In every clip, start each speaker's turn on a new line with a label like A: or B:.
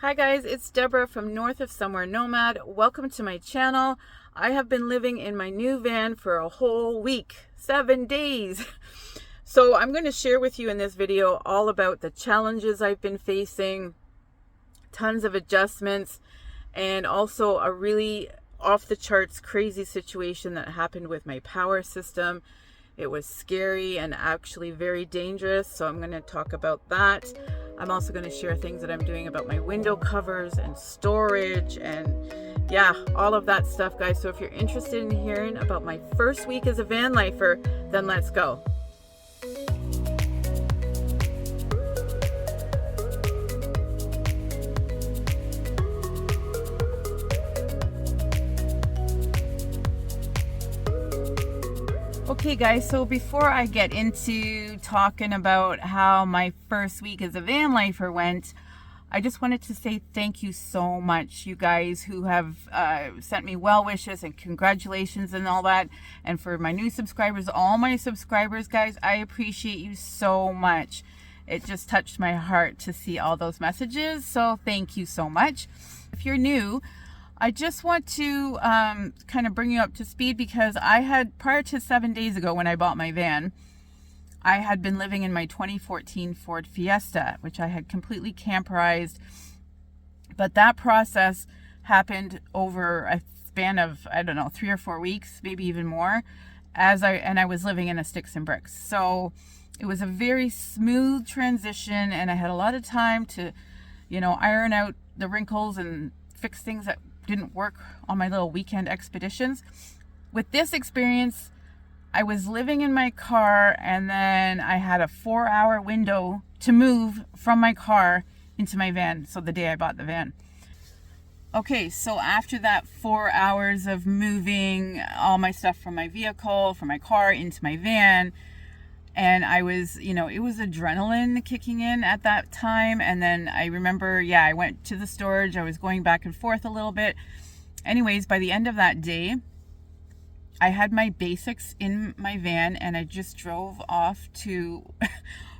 A: Hi guys, it's Deborah from North of Somewhere Nomad. Welcome to my channel. I have been living in my new van for a whole week, 7 days. So I'm going to share with you in this video all about the challenges I've been facing, tons of adjustments, and also a really off the charts crazy situation that happened with my power system. It was scary and actually very dangerous, so I'm going to talk about that. I'm also going to share things that I'm doing about my window covers and storage and yeah, all of that stuff, guys. So if you're interested in hearing about my first week as a van lifer, then let's go. Okay guys, so before I get into talking about how my first week as a van lifer went, I just wanted to say thank you so much, you guys who have sent me well wishes and congratulations and all that. And for my new subscribers, all my subscribers, guys, I appreciate you so much. It just touched my heart to see all those messages, so thank you so much. If you're new, I just want to kind of bring you up to speed because I had, prior to 7 days ago when I bought my van, I had been living in my 2014 Ford Fiesta, which I had completely camperized. But that process happened over a span of, I don't know, 3 or 4 weeks, maybe even more, and I was living in a sticks and bricks. So it was a very smooth transition, and I had a lot of time to, iron out the wrinkles and fix things that didn't work on my little weekend expeditions. With this experience, I was living in my car, and then I had a 4-hour window to move from my car into my van. So the day I bought the van. Okay, so after that 4 hours of moving all my stuff from my vehicle, from my car into my van, and I was, it was adrenaline kicking in at that time. And then I remember, I went to the storage. I was going back and forth a little bit. Anyways, by the end of that day, I had my basics in my van, and I just drove off to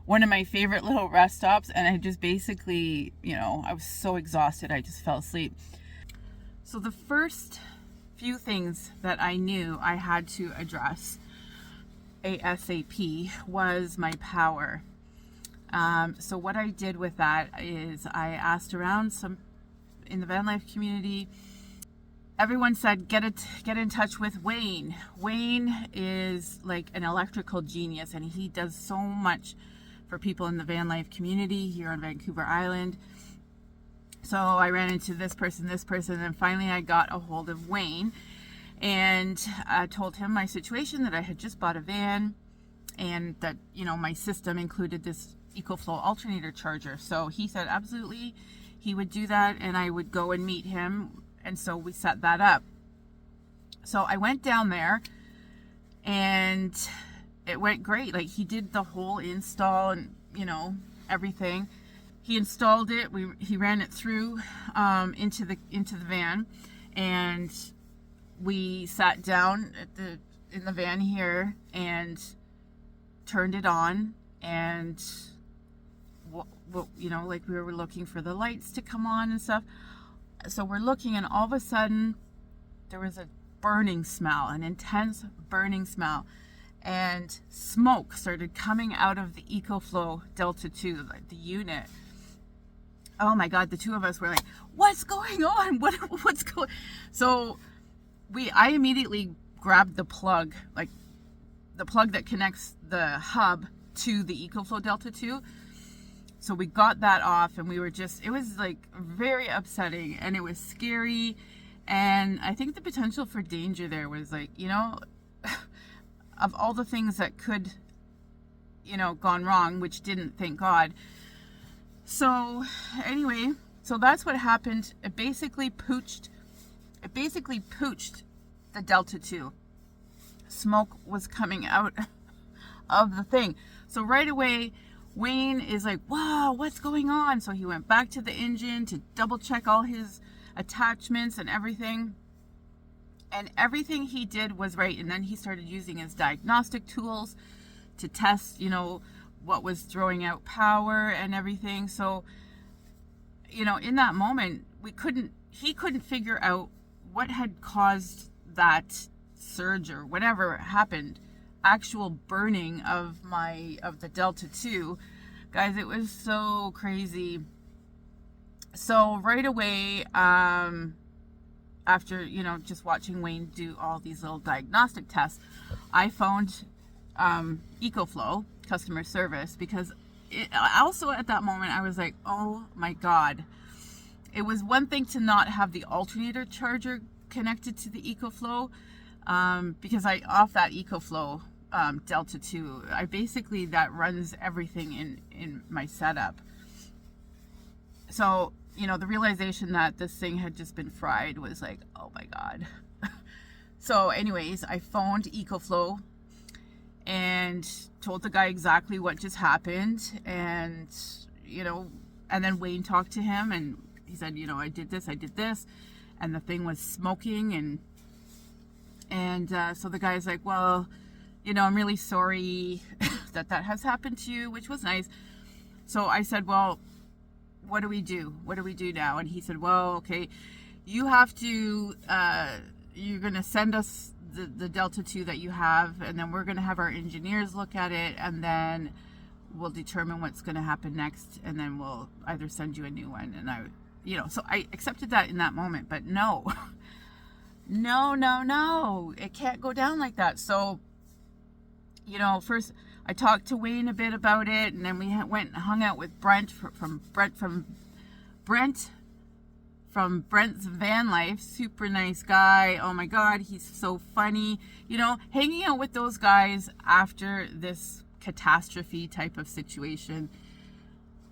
A: one of my favorite little rest stops. And I just basically, I was so exhausted, I just fell asleep. So the first few things that I knew I had to address ASAP was my power. So what I did with that is I asked around some in the van life community. Everyone said get in touch with Wayne. Wayne is like an electrical genius, and he does so much for people in the van life community here on Vancouver Island. So I ran into this person, and finally I got a hold of Wayne. And I told him my situation, that I had just bought a van, and that, my system included this ecoflow alternator charger. So he said absolutely he would do that, and I would go and meet him. And so we set that up. So I went down there, and it went great. Like, he did the whole install and, everything. He installed it. He ran it through into the van, and we sat down in the van here and turned it on, and like we were looking for the lights to come on and stuff. So we're looking, and all of a sudden there was a burning smell, an intense burning smell, and smoke started coming out of the ecoflow Delta 2, like the unit. Oh my God, the two of us were like, what's going on? What's going? So I immediately grabbed the plug, like the plug that connects the hub to the ecoflow Delta 2. So we got that off, and it was like very upsetting, and it was scary. And I think the potential for danger there was like, of all the things that could, gone wrong, which didn't, thank God. So anyway, so that's what happened. It basically pooched the Delta 2. Smoke was coming out of the thing. So right away, Wayne is like, wow, what's going on? So he went back to the engine to double check all his attachments and everything. And everything he did was right. And then he started using his diagnostic tools to test, what was throwing out power and everything. So in that moment, he couldn't figure out what had caused that surge or whatever happened, actual burning of the Delta 2. Guys, it was so crazy. So right away, after, just watching Wayne do all these little diagnostic tests, I phoned ecoflow customer service, because also at that moment I was like, oh my God. It was one thing to not have the alternator charger connected to the ecoflow, because off that ecoflow Delta 2, that runs everything in my setup. So the realization that this thing had just been fried was like, oh my God. So anyways, I phoned ecoflow and told the guy exactly what just happened, and and then Wayne talked to him, and he said, I did this, and the thing was smoking, and so the guy's like, well, I'm really sorry that has happened to you, which was nice. So I said, well, what do we do now? And he said, well, okay, you have to you're gonna send us the Delta 2 that you have, and then we're gonna have our engineers look at it, and then we'll determine what's gonna happen next, and then we'll either send you a new one. And so I accepted that in that moment, but no, it can't go down like that. So, first I talked to Wayne a bit about it, and then we went and hung out with Brent from Brent's Van Life. Super nice guy. Oh my God, he's so funny. Hanging out with those guys after this catastrophe type of situation,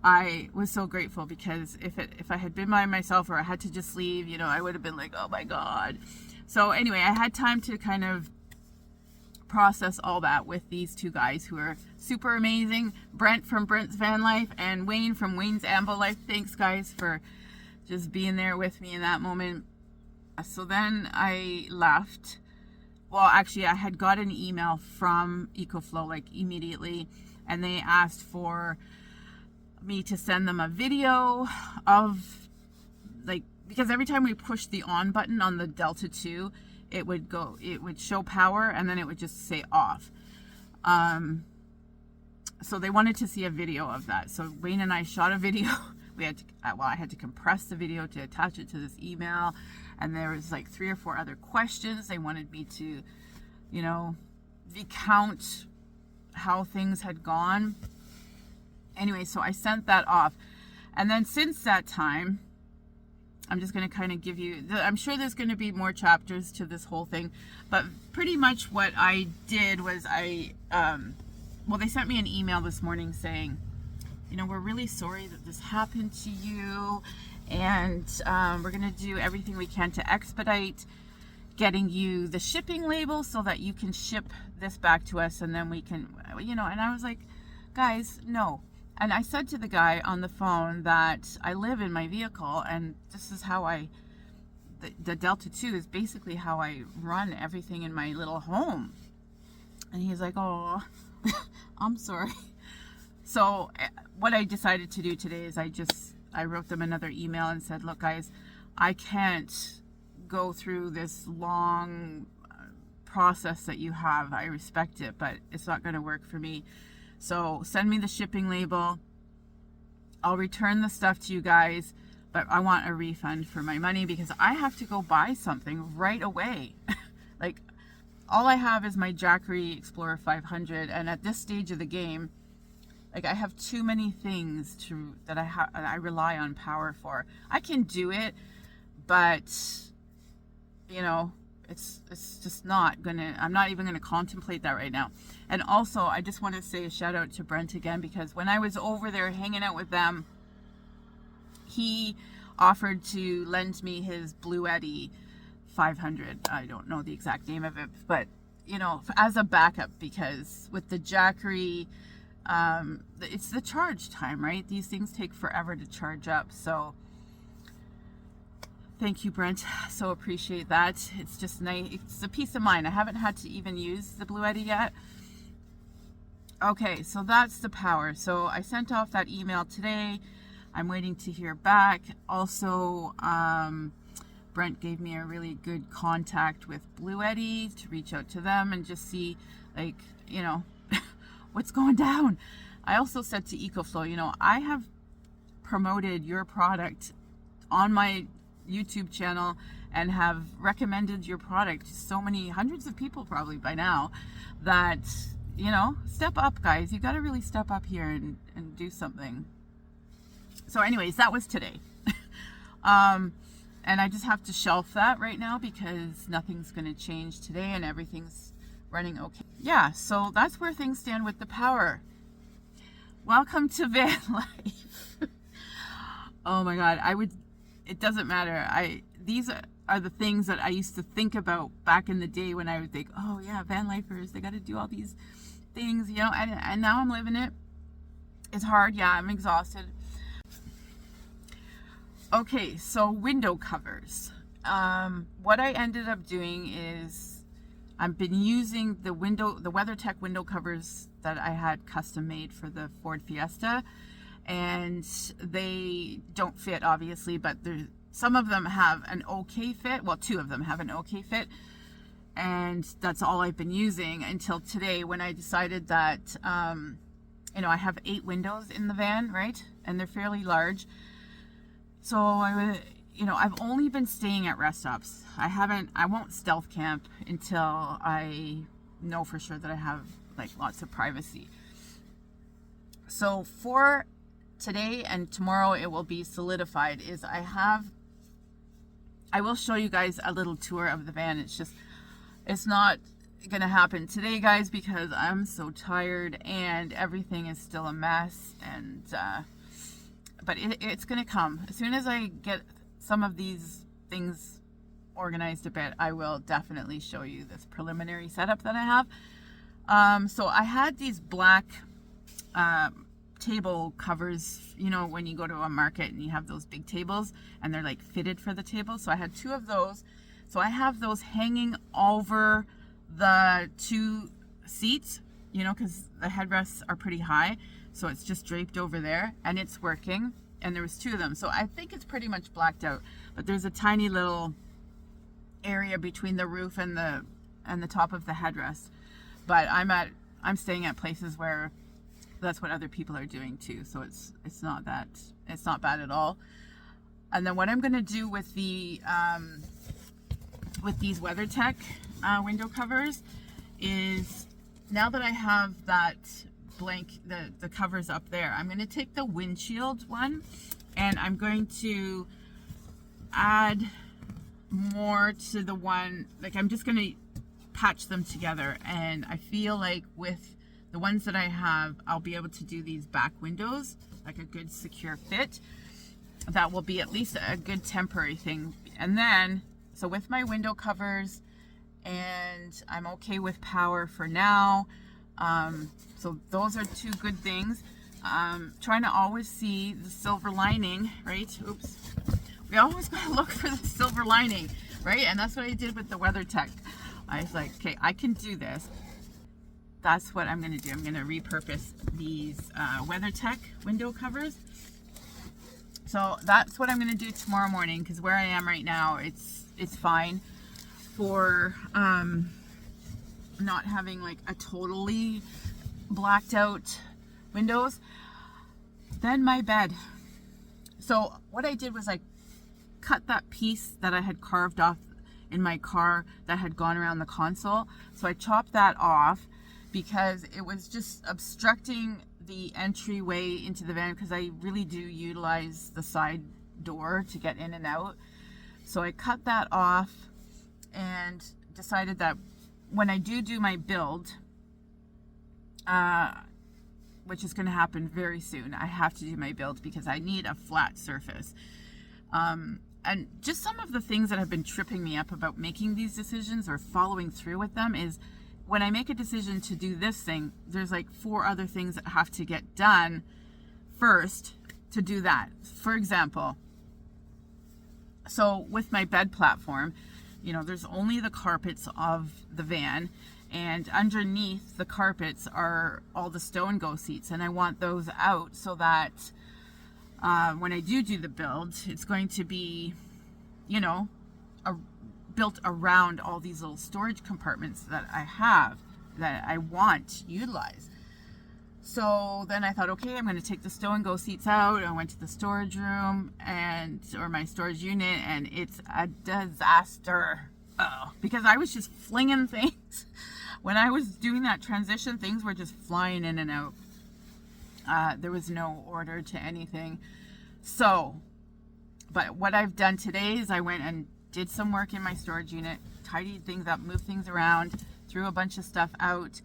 A: I was so grateful, because if I had been by myself, or I had to just leave, I would have been like, oh my God. So anyway, I had time to kind of process all that with these two guys who are super amazing. Brent from Brent's Van Life and Wayne from Wayne's Ambo Life. Thanks, guys, for just being there with me in that moment. So then I left. Well, actually, I had got an email from ecoflow immediately, and they asked for me to send them a video of because every time we push the on button on the Delta 2, it would show power, and then it would just say off. So they wanted to see a video of that. So Wayne and I shot a video. I had to compress the video to attach it to this email, and there was 3 or 4 other questions. They wanted me to, recount how things had gone. Anyway, so I sent that off, and then since that time, I'm just going to kind of give you, I'm sure there's going to be more chapters to this whole thing, but pretty much what I did was they sent me an email this morning saying, we're really sorry that this happened to you, and we're going to do everything we can to expedite getting you the shipping label so that you can ship this back to us, and then we can, and I was like, guys, no. And I said to the guy on the phone that I live in my vehicle, and this is how the Delta 2 is basically how I run everything in my little home. And he's like, oh, I'm sorry. So what I decided to do today is I wrote them another email and said, look, guys, I can't go through this long process that you have. I respect it, but it's not going to work for me. So send me the shipping label. I'll return the stuff to you guys, but I want a refund for my money, because I have to go buy something right away. All I have is my Jackery Explorer 500, and at this stage of the game, I have too many things that I rely on power for. I can do it, but it's just not gonna, I'm not even gonna contemplate that right now. And also, I just want to say a shout out to Brent again, because when I was over there hanging out with them, he offered to lend me his Blue Eddy 500. I don't know the exact name of it, but as a backup, because with the Jackery, it's the charge time, right? These things take forever to charge up. So thank you, Brent. So appreciate that. It's just nice. It's a peace of mind. I haven't had to even use the Blue Eddy yet. Okay, so that's the power. So I sent off that email today. I'm waiting to hear back. Also, Brent gave me a really good contact with Blue Eddy to reach out to them and just see, like, you know, what's going down. I also said to ecoflow, you know, I have promoted your product on my YouTube channel and have recommended your product to so many hundreds of people probably by now that, you know, step up, guys. You got to really step up here and do something. So anyways, that was today. And I just have to shelf that right now because nothing's going to change today and everything's running okay. Yeah, so that's where things stand with the power. Welcome to van life. Oh my God, it doesn't matter. These are the things that I used to think about back in the day when I would think, oh yeah, van lifers, they got to do all these things, you know, and now I'm living it. It's hard. Yeah, I'm exhausted. Okay, so window covers. What I ended up doing is I've been using the WeatherTech window covers that I had custom made for the Ford Fiesta, and they don't fit obviously, but some of them have an okay fit. Well, two of them have an okay fit, and that's all I've been using until today when I decided that, you know, I have 8 windows in the van, right? And they're fairly large. So you know, I've only been staying at rest stops. I won't stealth camp until I know for sure that I have like lots of privacy. So for today and tomorrow, it will be solidified. I will show you guys a little tour of the van. It's not gonna happen today, guys, because I'm so tired and everything is still a mess. And but it's gonna come as soon as I get some of these things organized a bit. I will definitely show you this preliminary setup that I have. So I had these black table covers, you know, when you go to a market and you have those big tables and they're like fitted for the table. So I had 2 of those. So I have those hanging over the 2 seats, you know, because the headrests are pretty high. So it's just draped over there and it's working. And there was 2 of them. So I think it's pretty much blacked out, but there's a tiny little area between the roof and the top of the headrest. But I'm staying at places where that's what other people are doing too. So it's not bad at all. And then what I'm going to do with the with these WeatherTech window covers is, now that I have that the covers up there, I'm going to take the windshield one and I'm going to add more to the one, like I'm just going to patch them together. And I feel like with the ones that I have, I'll be able to do these back windows like a good secure fit. That will be at least a good temporary thing. And then, so with my window covers, and I'm okay with power for now. So those are 2 good things. Trying to always see the silver lining, right? Oops. We always gotta look for the silver lining, right? And that's what I did with the WeatherTech. I was like, okay, I can do this. That's what I'm gonna do. I'm gonna repurpose these WeatherTech window covers. So that's what I'm gonna do tomorrow morning, because where I am right now, it's fine for not having like a totally blacked out windows. Then my bed. So what I did was I cut that piece that I had carved off in my car that had gone around the console. So I chopped that off because it was just obstructing the entryway into the van, because I really do utilize the side door to get in and out. So I cut that off and decided that when I do my build, which is going to happen very soon, I have to do my build because I need a flat surface. And just some of the things that have been tripping me up about making these decisions or following through with them is, when I make a decision to do this thing, there's like 4 other things that have to get done first to do that. For example, so with my bed platform, you know, there's only the carpets of the van, and underneath the carpets are all the stow and go seats, and I want those out so that when I do the build, it's going to be, you know, built around all these little storage compartments that I have, that I want to utilize. So then I thought, okay, I'm going to take the stow and go seats out. I went to the storage room or my storage unit, and it's a disaster. Because I was just flinging things. When I was doing that transition, things were just flying in and out. There was no order to anything. So, but what I've done today is I went and did some work in my storage unit, tidied things up, moved things around, threw a bunch of stuff out,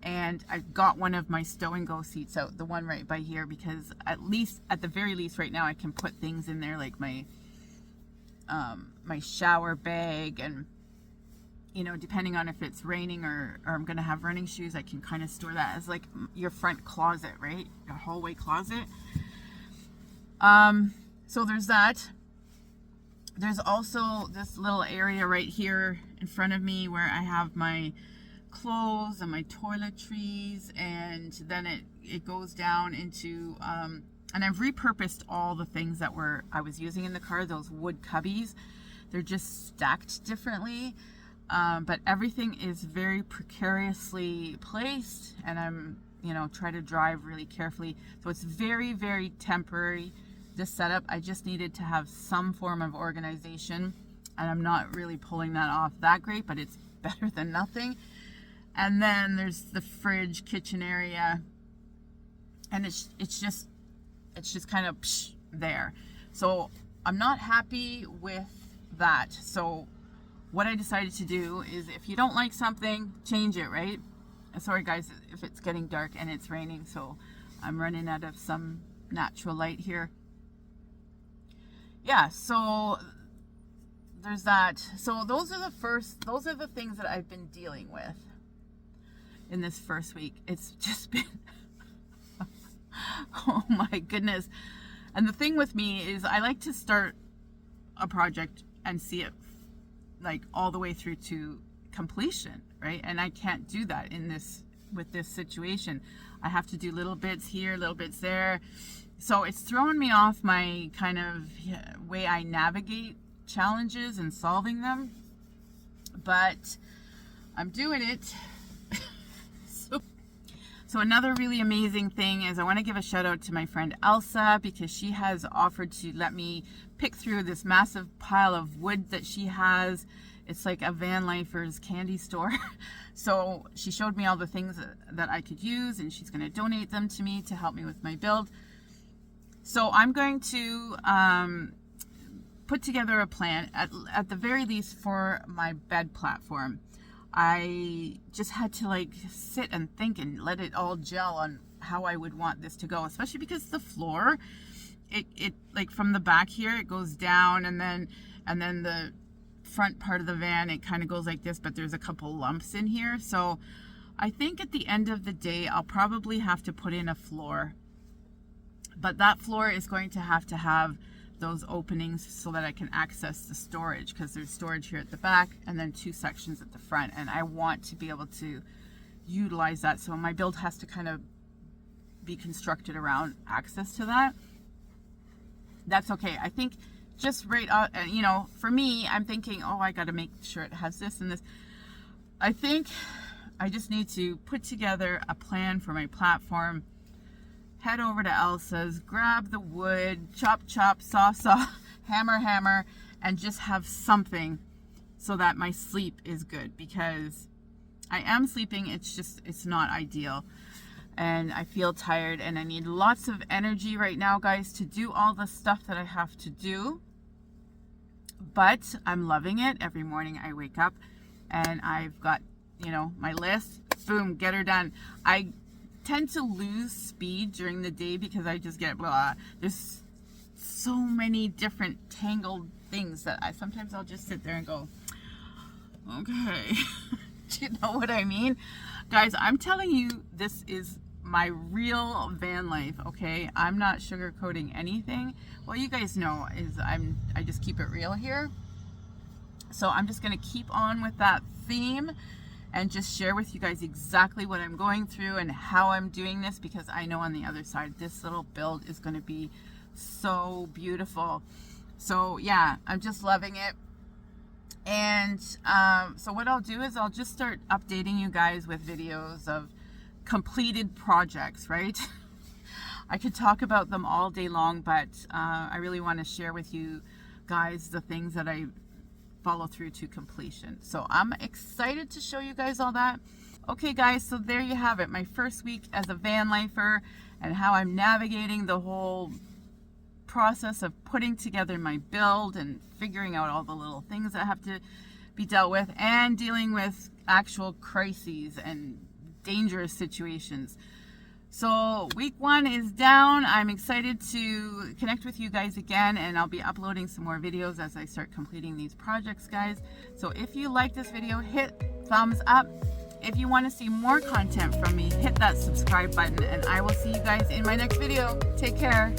A: and I got one of my stow and go seats out, the one right by here, because at the very least right now I can put things in there like my shower bag, and you know, depending on if it's raining or I'm gonna have running shoes, I can kind of store that as like your front closet, right? Your hallway closet. So there's that. There's also this little area right here in front of me where I have my clothes and my toiletries, and then it goes down into and I've repurposed all the things that I was using in the car, those wood cubbies. They're just stacked differently. But everything is very precariously placed, and I'm, you know, try to drive really carefully. So it's very, very temporary, this setup. I just needed to have some form of organization, and I'm not really pulling that off that great, but it's better than nothing. And then there's the fridge, kitchen area, and it's just kind of there. So I'm not happy with that. So what I decided to do is, if you don't like something, change it, right? Sorry guys if it's getting dark and it's raining, so I'm running out of some natural light here. Yeah, so there's that. So those are the things that I've been dealing with in this first week. It's just been oh my goodness. And the thing with me is I like to start a project and see it like all the way through to completion, right? And I can't do that with this situation. I have to do little bits here, little bits there. So it's thrown me off my kind of way I navigate challenges and solving them. But I'm doing it. So another really amazing thing is I want to give a shout out to my friend Elsa, because she has offered to let me pick through this massive pile of wood that she has. It's like a van lifer's candy store. So she showed me all the things that I could use, and she's going to donate them to me to help me with my build. So I'm going to put together a plan at the very least for my bed platform. I just had to like sit and think and let it all gel on how I would want this to go, especially because the floor, it like from the back here, it goes down, and then the front part of the van, it kind of goes like this, but there's a couple lumps in here. So I think at the end of the day, I'll probably have to put in a floor, but that floor is going to have those openings so that I can access the storage, because there's storage here at the back and then 2 sections at the front, and I want to be able to utilize that. So my build has to kind of be constructed around access to that. That's okay. I think just right out, you know, for me, I'm thinking, oh, I got to make sure it has this and this. I think I just need to put together a plan for my platform, head over to Elsa's, grab the wood, chop, saw, hammer, and just have something so that my sleep is good, because I am sleeping. It's not ideal. And I feel tired, and I need lots of energy right now, guys, to do all the stuff that I have to do. But I'm loving it. Every morning I wake up and I've got, you know, my list, boom, get her done. I tend to lose speed during the day because I just get blah. There's so many different tangled things that sometimes I'll just sit there and go, okay. Do you know what I mean? Guys, I'm telling you, this is my real van life, okay? I'm not sugarcoating anything. What you guys know is I just keep it real here. So I'm just gonna keep on with that theme and just share with you guys exactly what I'm going through and how I'm doing this, because I know on the other side, this little build is gonna be so beautiful. So yeah, I'm just loving it. And so what I'll do is I'll just start updating you guys with videos of completed projects, right? I could talk about them all day long, but I really want to share with you guys the things that I follow through to completion. So I'm excited to show you guys all that. Okay guys, so there you have it, my first week as a van lifer and how I'm navigating the whole process of putting together my build and figuring out all the little things that have to be dealt with and dealing with actual crises and dangerous situations. So week 1 is down. I'm excited to connect with you guys again, and I'll be uploading some more videos as I start completing these projects, guys. So if you like this video, hit thumbs up. If you want to see more content from me, hit that subscribe button, and I will see you guys in my next video. Take care.